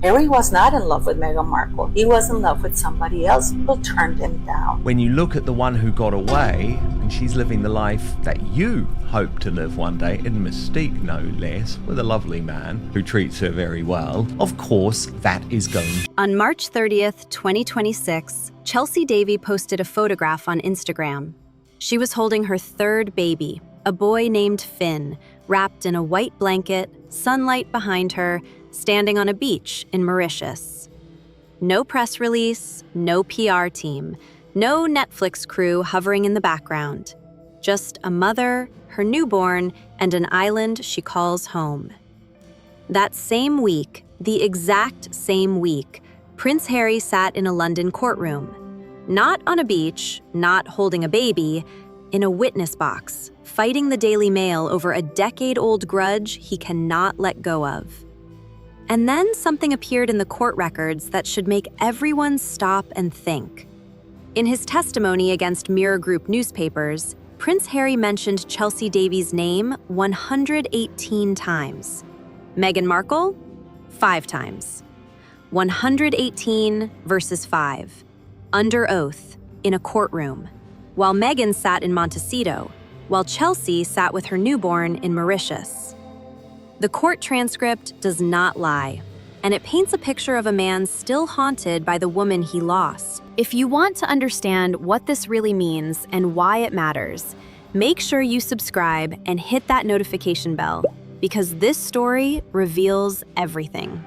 Harry was not in love with Meghan Markle. He was in love with somebody else who turned him down. When you look at the one who got away, and she's living the life that you hope to live one day, in Mystique no less, with a lovely man who treats her very well, of course that is going. On March 30th, 2026, Chelsy Davy posted a photograph on Instagram. She was holding her third baby, a boy named Finn, wrapped in a white blanket, sunlight behind her, standing on a beach in Mauritius. No press release, no PR team, no Netflix crew hovering in the background. Just a mother, her newborn, and an island she calls home. That same week, the exact same week, Prince Harry sat in a London courtroom. Not on a beach, not holding a baby, in a witness box, fighting the Daily Mail over a decade-old grudge he cannot let go of. And then something appeared in the court records that should make everyone stop and think. In his testimony against Mirror Group newspapers, Prince Harry mentioned Chelsy Davy's name 118 times. Meghan Markle, 5 times. 118 versus 5. Under oath, in a courtroom. While Meghan sat in Montecito, while Chelsy sat with her newborn in Mauritius. The court transcript does not lie, and it paints a picture of a man still haunted by the woman he lost. If you want to understand what this really means and why it matters, make sure you subscribe and hit that notification bell, because this story reveals everything.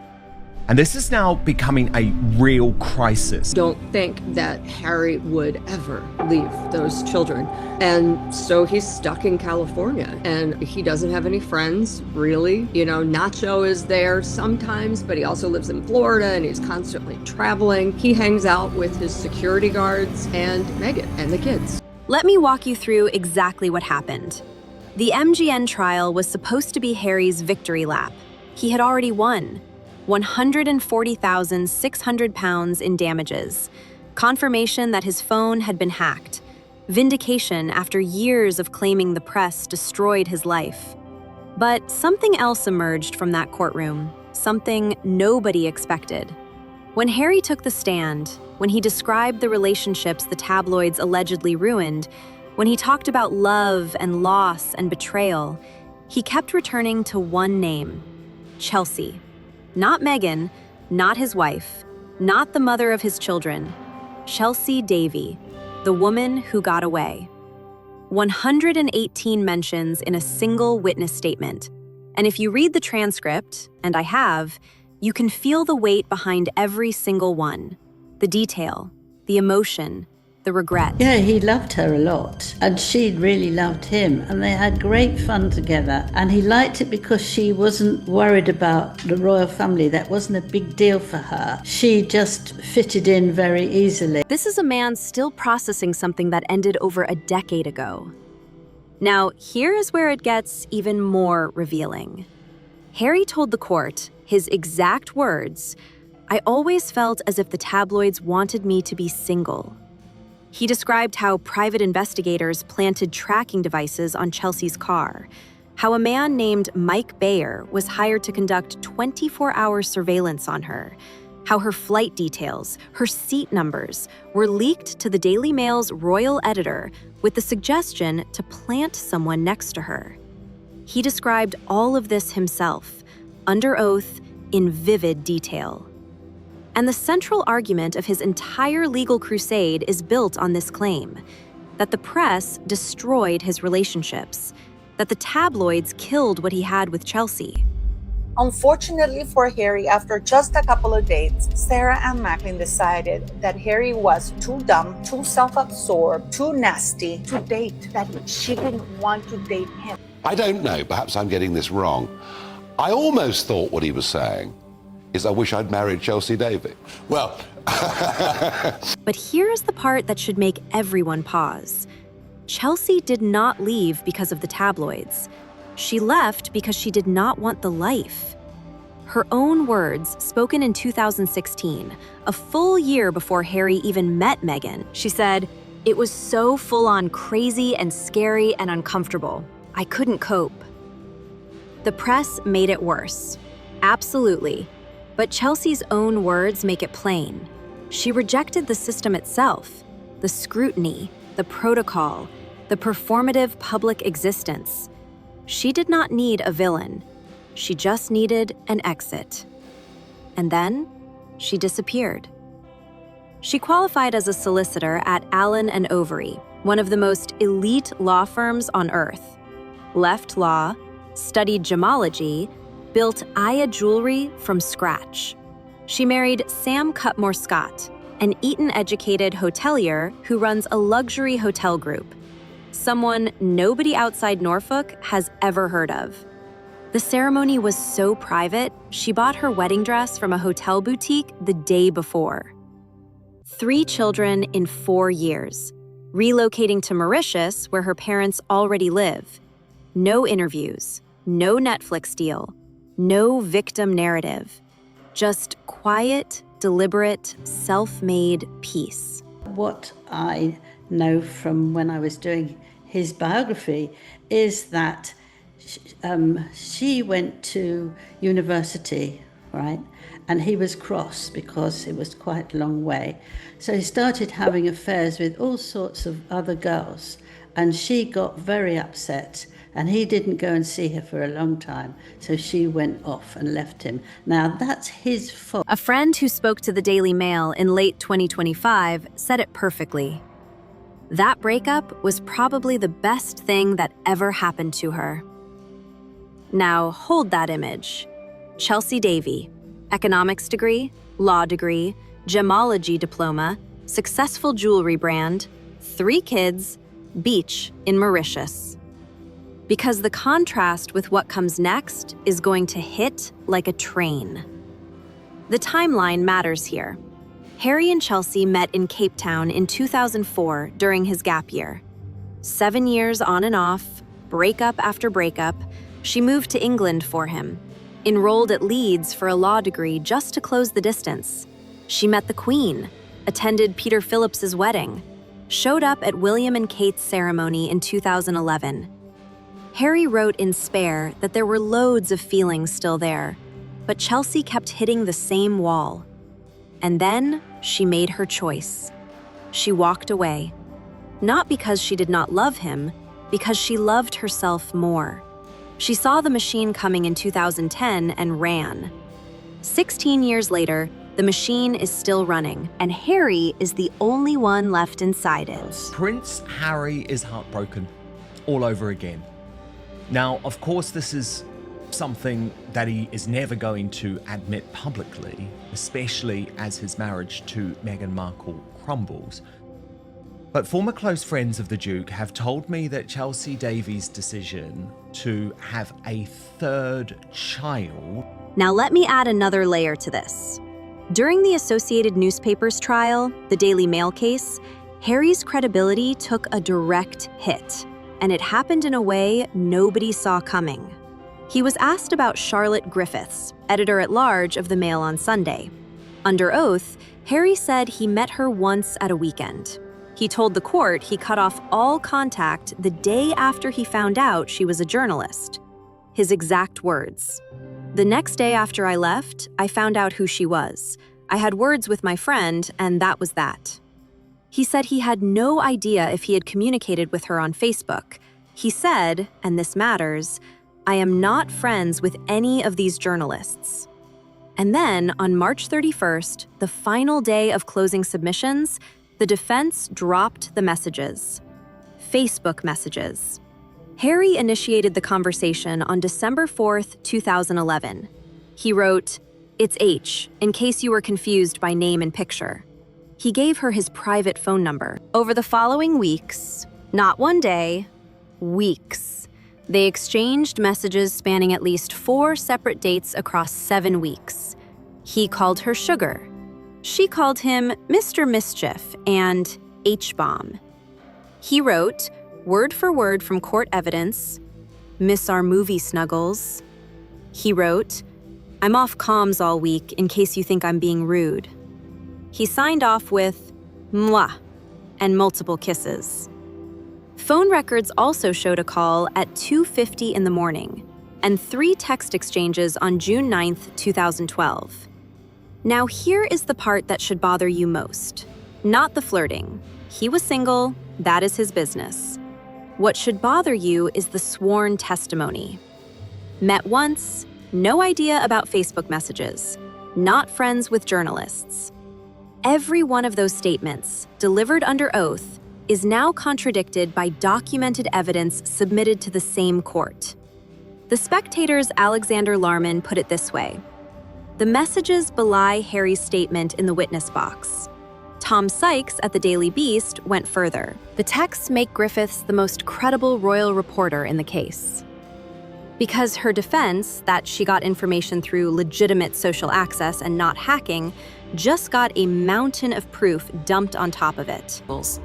And this is now becoming a real crisis. Don't think that Harry would ever leave those children. And so he's stuck in California and he doesn't have any friends, really. You know, Nacho is there sometimes, but he also lives in Florida and he's constantly traveling. He hangs out with his security guards and Meghan and the kids. Let me walk you through exactly what happened. The MGN trial was supposed to be Harry's victory lap. He had already won. 140,600 pounds in damages, confirmation that his phone had been hacked, vindication after years of claiming the press destroyed his life. But something else emerged from that courtroom, something nobody expected. When Harry took the stand, when he described the relationships the tabloids allegedly ruined, when he talked about love and loss and betrayal, he kept returning to one name, Chelsy. Not Meghan, not his wife, not the mother of his children. Chelsy Davy, the woman who got away. 118 mentions in a single witness statement. And if you read the transcript, and I have, you can feel the weight behind every single one. The detail, the emotion, the regret. Yeah, he loved her a lot, and she really loved him, and they had great fun together. And he liked it because she wasn't worried about the royal family. That wasn't a big deal for her. She just fitted in very easily. This is a man still processing something that ended over a decade ago. Now, here is where it gets even more revealing. Harry told the court, his exact words, "I always felt as if the tabloids wanted me to be single." He described how private investigators planted tracking devices on Chelsy's car, how a man named Mike Bayer was hired to conduct 24-hour surveillance on her, how her flight details, her seat numbers, were leaked to the Daily Mail's royal editor with the suggestion to plant someone next to her. He described all of this himself, under oath, in vivid detail. And the central argument of his entire legal crusade is built on this claim, that the press destroyed his relationships, that the tabloids killed what he had with Chelsy. Unfortunately for Harry, after just a couple of dates, Sarah and Macklin decided that Harry was too dumb, too self-absorbed, too nasty to date, that she didn't want to date him. I don't know, perhaps I'm getting this wrong. I almost thought what he was saying is I wish I'd married Chelsy Davy. Well... But here's the part that should make everyone pause. Chelsy did not leave because of the tabloids. She left because she did not want the life. Her own words, spoken in 2016, a full year before Harry even met Meghan. She said, "It was so full-on crazy and scary and uncomfortable. I couldn't cope." The press made it worse. Absolutely. But Chelsy's own words make it plain. She rejected the system itself, the scrutiny, the protocol, the performative public existence. She did not need a villain. She just needed an exit. And then she disappeared. She qualified as a solicitor at Allen & Overy, one of the most elite law firms on earth. Left law, studied gemology, built Aya jewelry from scratch. She married Sam Cutmore Scott, an Eton-educated hotelier who runs a luxury hotel group, someone nobody outside Norfolk has ever heard of. The ceremony was so private, she bought her wedding dress from a hotel boutique the day before. 3 children in 4 years, relocating to Mauritius, where her parents already live. No interviews, no Netflix deal, no victim narrative. Just quiet, deliberate, self-made peace. What I know from when I was doing his biography is that she went to university, right? And he was cross because it was quite a long way. So he started having affairs with all sorts of other girls. And she got very upset. And he didn't go and see her for a long time. So she went off and left him. Now, that's his fault. A friend who spoke to the Daily Mail in late 2025 said it perfectly. That breakup was probably the best thing that ever happened to her. Now, hold that image. Chelsy Davy, economics degree, law degree, gemology diploma, successful jewelry brand, 3 kids, beach in Mauritius. Because the contrast with what comes next is going to hit like a train. The timeline matters here. Harry and Chelsy met in Cape Town in 2004 during his gap year. 7 years on and off, breakup after breakup, she moved to England for him. Enrolled at Leeds for a law degree just to close the distance. She met the Queen, attended Peter Phillips's wedding, showed up at William and Kate's ceremony in 2011. Harry wrote in Spare that there were loads of feelings still there, but Chelsy kept hitting the same wall. And then she made her choice. She walked away. Not because she did not love him, because she loved herself more. She saw the machine coming in 2010 and ran. 16 years later, the machine is still running, and Harry is the only one left inside it. Prince Harry is heartbroken all over again. Now, of course, this is something that he is never going to admit publicly, especially as his marriage to Meghan Markle crumbles. But former close friends of the Duke have told me that Chelsy Davy's decision to have a 3rd child... Now let me add another layer to this. During the Associated Newspapers trial, the Daily Mail case, Harry's credibility took a direct hit, and it happened in a way nobody saw coming. He was asked about Charlotte Griffiths, editor-at-large of the Mail on Sunday. Under oath, Harry said he met her once at a weekend. He told the court he cut off all contact the day after he found out she was a journalist. His exact words: "The next day after I left, I found out who she was. I had words with my friend, and that was that." He said he had no idea if he had communicated with her on Facebook. He said, and this matters, "I am not friends with any of these journalists." And then, on March 31st, the final day of closing submissions, the defense dropped the messages. Facebook messages. Harry initiated the conversation on December 4th, 2011. He wrote, "It's H, in case you were confused by name and picture." He gave her his private phone number. Over the following weeks, not one day, weeks, they exchanged messages spanning at least 4 separate dates across 7 weeks. He called her Sugar. She called him Mr. Mischief and H-bomb. He wrote, word for word from court evidence, "Miss our movie snuggles." He wrote, "I'm off comms all week in case you think I'm being rude." He signed off with "mwah" and multiple kisses. Phone records also showed a call at 2:50 in the morning and 3 text exchanges on June 9th, 2012. Now here is the part that should bother you most. Not the flirting. He was single, that is his business. What should bother you is the sworn testimony. Met once, no idea about Facebook messages, not friends with journalists. Every one of those statements, delivered under oath, is now contradicted by documented evidence submitted to the same court. The Spectator's Alexander Larman put it this way: the messages belie Harry's statement in the witness box. Tom Sykes at the Daily Beast went further. The texts make Griffiths the most credible royal reporter in the case. Because her defense, that she got information through legitimate social access and not hacking, just got a mountain of proof dumped on top of it.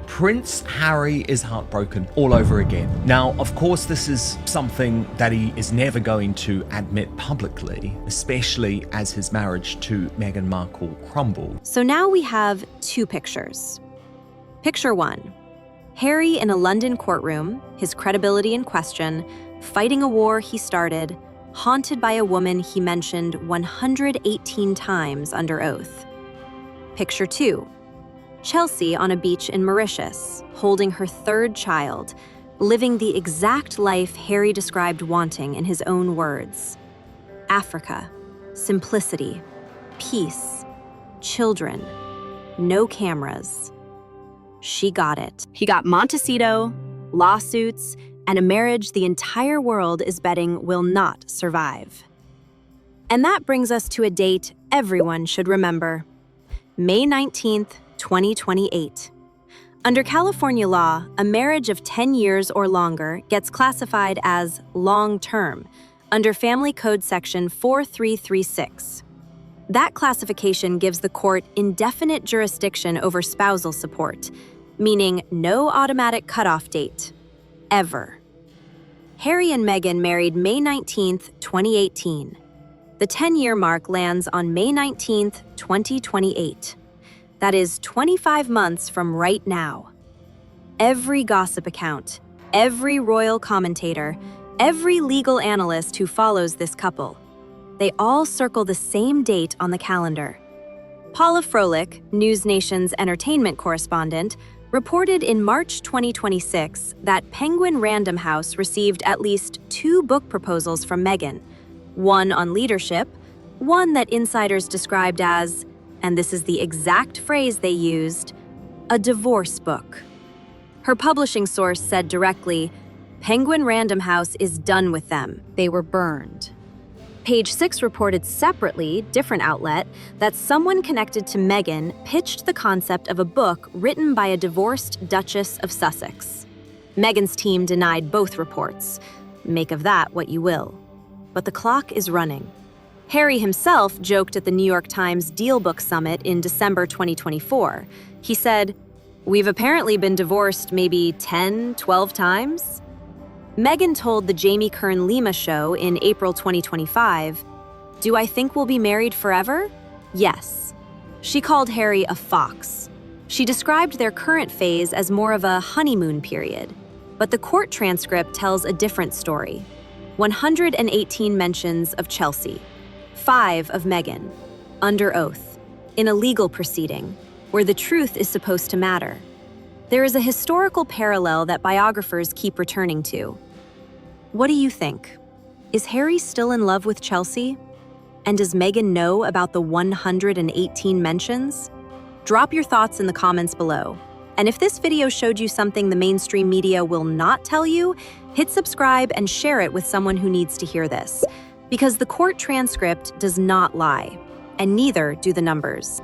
Prince Harry is heartbroken all over again. Now, of course, this is something that he is never going to admit publicly, especially as his marriage to Meghan Markle crumbled. So now we have two pictures. Picture one, Harry in a London courtroom, his credibility in question, fighting a war he started, haunted by a woman he mentioned 118 times under oath. Picture two, Chelsy on a beach in Mauritius, holding her third child, living the exact life Harry described wanting in his own words. Africa, simplicity, peace, children, no cameras. She got it. He got Montecito, lawsuits, and a marriage the entire world is betting will not survive. And that brings us to a date everyone should remember. May 19th, 2028. Under California law, a marriage of 10 years or longer gets classified as long-term under Family Code Section 4336. That classification gives the court indefinite jurisdiction over spousal support, meaning no automatic cutoff date. Ever. Harry and Meghan married May 19th, 2018. The 10-year mark lands on May 19th, 2028. That is 25 months from right now. Every gossip account, every royal commentator, every legal analyst who follows this couple, they all circle the same date on the calendar. Paula Froelich, News Nation's entertainment correspondent, reported in March 2026 that Penguin Random House received at least 2 book proposals from Meghan, one on leadership, one that insiders described as, and this is the exact phrase they used, a divorce book. Her publishing source said directly, Penguin Random House is done with them. They were burned. Page 6 reported separately, different outlet, that someone connected to Meghan pitched the concept of a book written by a divorced Duchess of Sussex. Meghan's team denied both reports. Make of that what you will. But the clock is running. Harry himself joked at the New York Times Deal Book Summit in December 2024. He said, "We've apparently been divorced maybe 10, 12 times?" Meghan told the Jamie Kern Lima show in April 2025, "Do I think we'll be married forever? Yes." She called Harry a fox. She described their current phase as more of a honeymoon period. But the court transcript tells a different story. 118 mentions of Chelsy, 5 of Meghan, under oath, in a legal proceeding, where the truth is supposed to matter. There is a historical parallel that biographers keep returning to. What do you think? Is Harry still in love with Chelsy? And does Meghan know about the 118 mentions? Drop your thoughts in the comments below. And if this video showed you something the mainstream media will not tell you, hit subscribe and share it with someone who needs to hear this. Because the court transcript does not lie, and neither do the numbers.